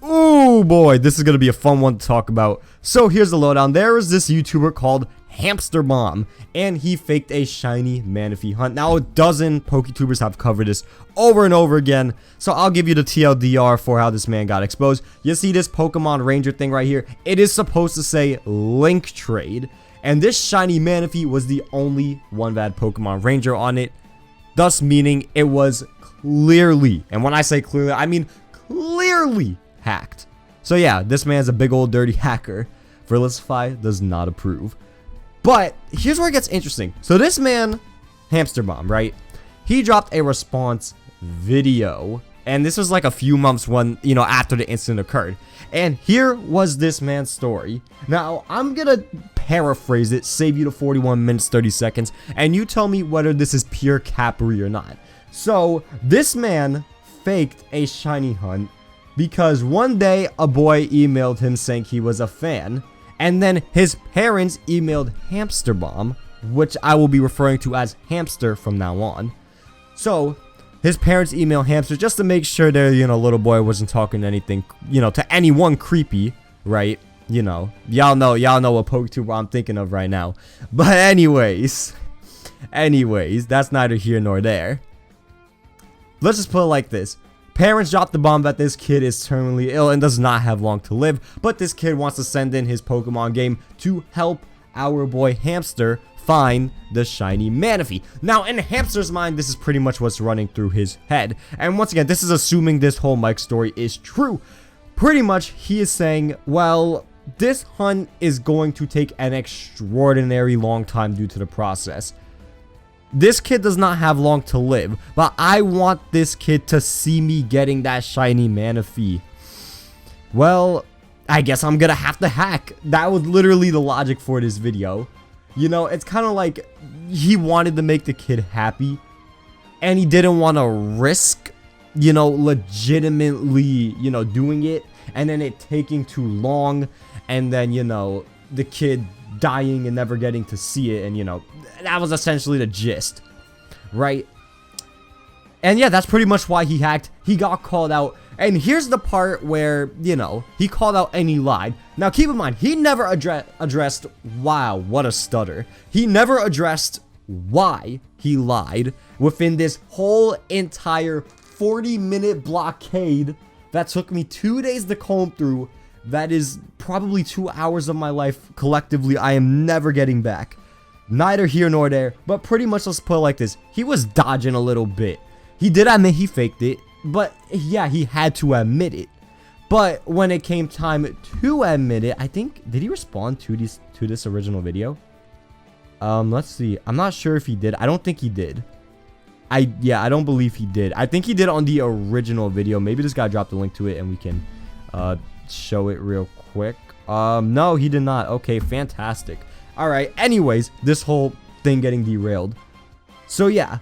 Ooh boy, this is gonna be a fun one to talk about. So here's the lowdown. There is this YouTuber called Hamster Bomb, and he faked a shiny Manaphy hunt. Now a dozen Poketubers have covered this over and over again, so I'll give you the TLDR for how this man got exposed. You see this Pokemon Ranger thing right here? It is supposed to say link trade, and this shiny Manaphy was the only one that had Pokemon Ranger on it, thus meaning it was clearly, and when I say clearly, I mean clearly hacked. So yeah, this man's a big old dirty hacker. Verlisify does not approve. But here's where it gets interesting. So this man, Hamster Bomb, right? He dropped a response video, and this was like a few months after the incident occurred. And here was this man's story. Now, I'm gonna paraphrase it, save you the 41 minutes, 30 seconds, and you tell me whether this is pure cappery or not. So, this man faked a shiny hunt because one day a boy emailed him saying he was a fan, and then his parents emailed Hamster Bomb, which I will be referring to as Hamster from now on. So, his parents emailed Hamster just to make sure their, little boy wasn't talking anything, to anyone creepy, right? Y'all know what Poketuber I'm thinking of right now. But anyways, that's neither here nor there. Let's just put it like this. Parents dropped the bomb that this kid is terminally ill and does not have long to live, but this kid wants to send in his Pokemon game to help our boy Hamster find the shiny Manaphy. Now, in Hamster's mind, this is pretty much what's running through his head. And once again, this is assuming this whole Mike story is true. Pretty much, he is saying, well, this hunt is going to take an extraordinary long time due to the process. This kid does not have long to live, but I want this kid to see me getting that shiny Manaphy. Well, I guess I'm gonna have to hack. That was literally the logic for this video. It's kind of like he wanted to make the kid happy, and he didn't want to risk, legitimately, doing it, and then it taking too long, and then, the kid dying and never getting to see it, and that was essentially the gist, right? And yeah, that's pretty much why he hacked. He got called out, and here's the part where, he called out and he lied. Now keep in mind, he never addressed, wow, what a stutter. He never addressed why he lied within this whole entire 40-minute blockade that took me 2 days to comb through. That is probably 2 hours of my life collectively I am never getting back. Neither here nor there, but pretty much let's put it like this. He was dodging a little bit. He did admit he faked it, but yeah, he had to admit it. But when it came time to admit it, I think, did he respond to this original video? Let's see. I'm not sure if he did. I don't think he did. I don't believe he did. I think he did on the original video. Maybe this guy dropped a link to it and we can show it real quick. No, he did not. Okay, fantastic. All right, anyways, this whole thing getting derailed. So yeah,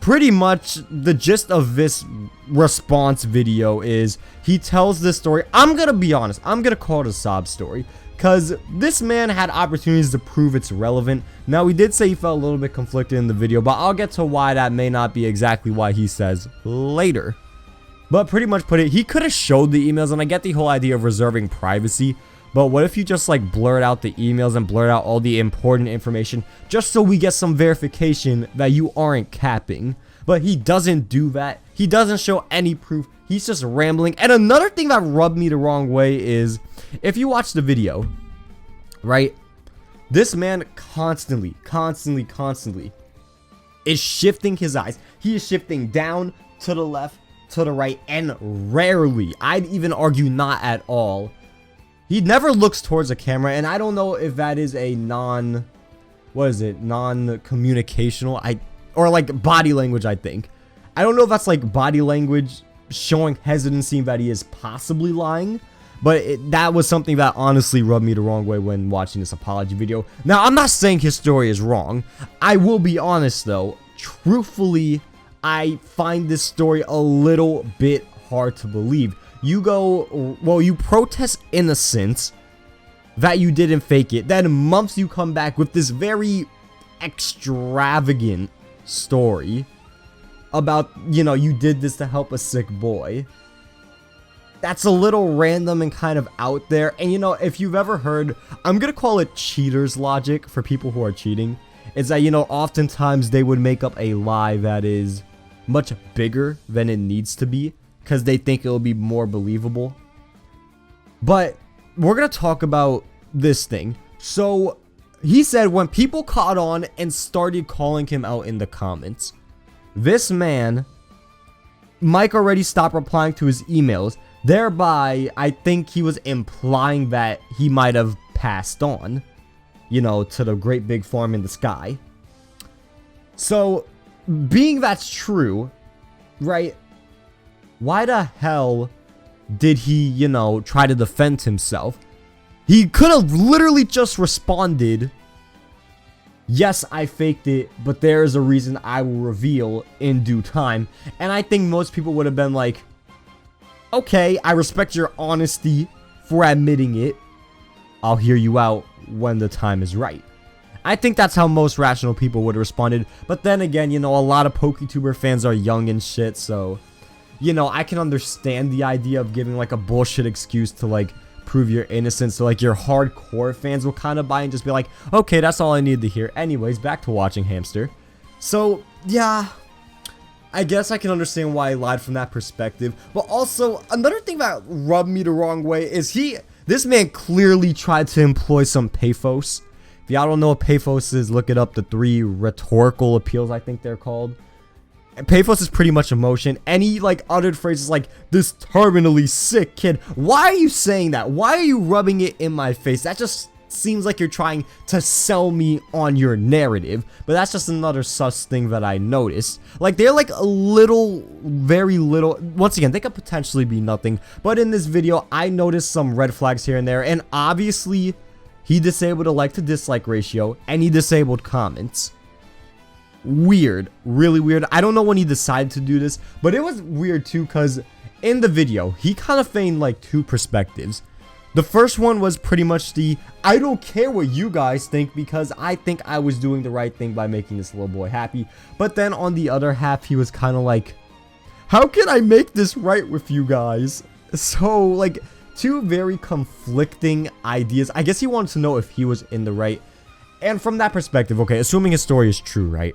pretty much the gist of this response video is he tells this story. I'm gonna be honest, I'm gonna call it a sob story, because this man had opportunities to prove it's relevant. Now, he did say he felt a little bit conflicted in the video, but I'll get to why that may not be exactly why he says later. But pretty much put it, he could have showed the emails, and I get the whole idea of reserving privacy, but what if you just like blurred out the emails and blurred out all the important information just so we get some verification that you aren't capping? But he doesn't do that. He doesn't show any proof. He's just rambling. And another thing that rubbed me the wrong way is, if you watch the video, right, this man constantly is shifting his eyes. He is shifting down, to the left, to the right, and rarely, I'd even argue not at all, he never looks towards the camera. And I don't know if that is a non-communicational, or like body language, I think. I don't know if that's like body language showing hesitancy that he is possibly lying, but that was something that honestly rubbed me the wrong way when watching this apology video. Now, I'm not saying his story is wrong. I will be honest though, truthfully, I find this story a little bit hard to believe. You go, well, you protest innocence that you didn't fake it. Then months you come back with this very extravagant story about, you did this to help a sick boy. that's a little random and kind of out there. And you know, if you've ever heard, I'm gonna call it cheaters logic for people who are cheating, is that, you know, oftentimes they would make up a lie that is much bigger than it needs to be because they think it'll be more believable. But we're gonna talk about this thing. So he said when people caught on and started calling him out in the comments, this man, Mike already stopped replying to his emails. Thereby, I think he was implying that he might have passed on, you know, to the great big farm in the sky. So, being that's true, right, why the hell did he, you know, try to defend himself? He could have literally just responded, yes, I faked it, but there is a reason I will reveal in due time. And I think most people would have been like, okay, I respect your honesty for admitting it. I'll hear you out when the time is right. I think that's how most rational people would have responded. But then again, you know, a lot of Poketuber fans are young and shit, so, you know, I can understand the idea of giving like a bullshit excuse to like prove your innocence. So like your hardcore fans will kind of buy and just be like, okay, that's all I need to hear. Anyways, back to watching Hamster. So yeah, I guess I can understand why he lied from that perspective. But also another thing that rubbed me the wrong way is this man clearly tried to employ some pathos. If y'all don't know what pathos is, look it up. The 3 rhetorical appeals, I think they're called. And pathos is pretty much emotion. And he like uttered phrases like, this terminally sick kid. Why are you saying that? Why are you rubbing it in my face? That just seems like you're trying to sell me on your narrative. But that's just another sus thing that I noticed. Like, they're like a little, very little. Once again, they could potentially be nothing. But in this video, I noticed some red flags here and there. And obviously, he disabled a like to dislike ratio. And he disabled comments. Weird, really weird. I don't know when he decided to do this, but it was weird too, because in the video he kind of feigned like 2 perspectives. The first one was pretty much the I don't care what you guys think because I think I was doing the right thing by making this little boy happy. But then on the other half, he was kind of like, how can I make this right with you guys? So like 2 very conflicting ideas. I guess he wanted to know if he was in the right. And from that perspective, okay, assuming his story is true, right?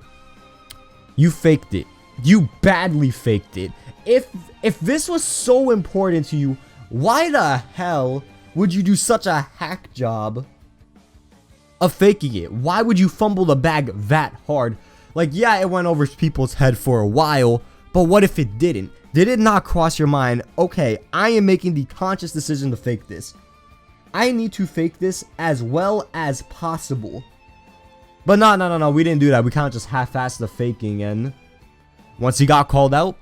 You faked it. You badly faked it. If this was so important to you, why the hell would you do such a hack job of faking it? Why would you fumble the bag that hard? Like, yeah, it went over people's head for a while, but what if it didn't? Did it not cross your mind, okay, I am making the conscious decision to fake this. I need to fake this as well as possible. But no, we didn't do that. We kind of just half-assed the faking, and once he got called out,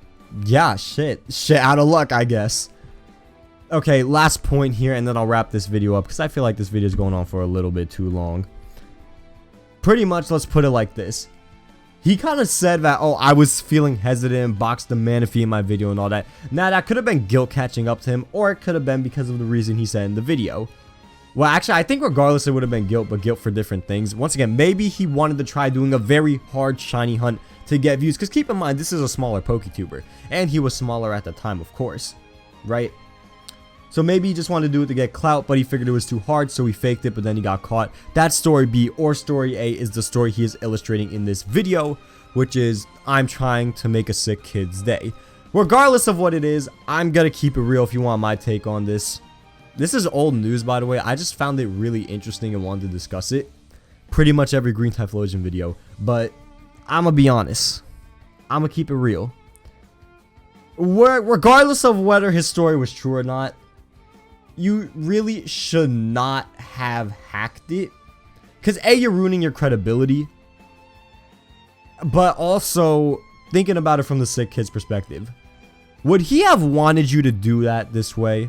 yeah, shit out of luck, I guess. Okay, last point here, and then I'll wrap this video up, because I feel like this video is going on for a little bit too long. Pretty much, let's put it like this. He kind of said that, oh, I was feeling hesitant, boxed the Manaphy in my video and all that. Now, that could have been guilt catching up to him, or it could have been because of the reason he said in the video. Well, actually, I think regardless, it would have been guilt, but guilt for different things. Once again, maybe he wanted to try doing a very hard shiny hunt to get views. Because keep in mind, this is a smaller Poketuber. And he was smaller at the time, of course. Right? So maybe he just wanted to do it to get clout, but he figured it was too hard, so he faked it, but then he got caught. That's story B, or story A is the story he is illustrating in this video, which is, I'm trying to make a sick kid's day. Regardless of what it is, I'm gonna keep it real if you want my take on this. This is old news, by the way. I just found it really interesting and wanted to discuss it. Pretty much every Green Typhlosion video. But I'm going to be honest. I'm going to keep it real. Regardless of whether his story was true or not, you really should not have hacked it. Because A, you're ruining your credibility. But also, thinking about it from the sick kid's perspective. Would he have wanted you to do that this way?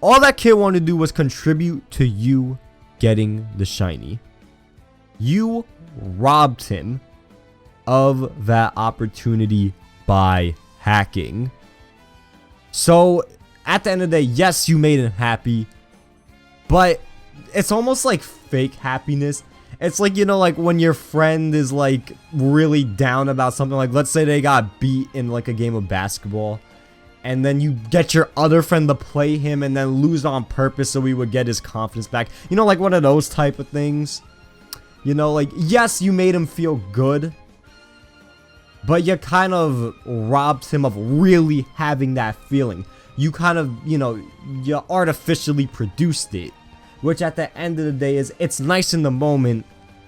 All that kid wanted to do was contribute to you getting the shiny. You robbed him of that opportunity by hacking. So, at the end of the day, yes, you made him happy. But it's almost like fake happiness. It's like, you know, like when your friend is like really down about something. Like, let's say they got beat in like a game of basketball. and then you get your other friend to play him and then lose on purpose so he would get his confidence back. You know, like one of those type of things. You know, like, yes, you made him feel good, but you kind of robbed him of really having that feeling. You kind of, you know, you artificially produced it, which at the end of the day is, it's nice in the moment,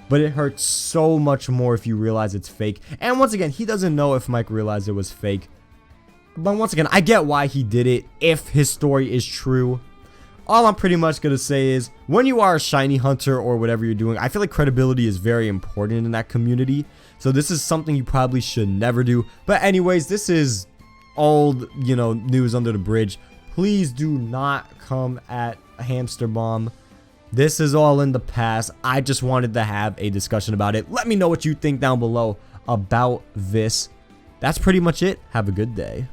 but it hurts so much more if you realize it's fake. And once again, he doesn't know if Mike realized it was fake. But once again, I get why he did it if his story is true. All I'm pretty much going to say is, when you are a shiny hunter or whatever you're doing, I feel like credibility is very important in that community. So this is something you probably should never do. But anyways, this is old, you know, news under the bridge. Please do not come at Hamster Bomb. This is all in the past. I just wanted to have a discussion about it. Let me know what you think down below about this. That's pretty much it. Have a good day.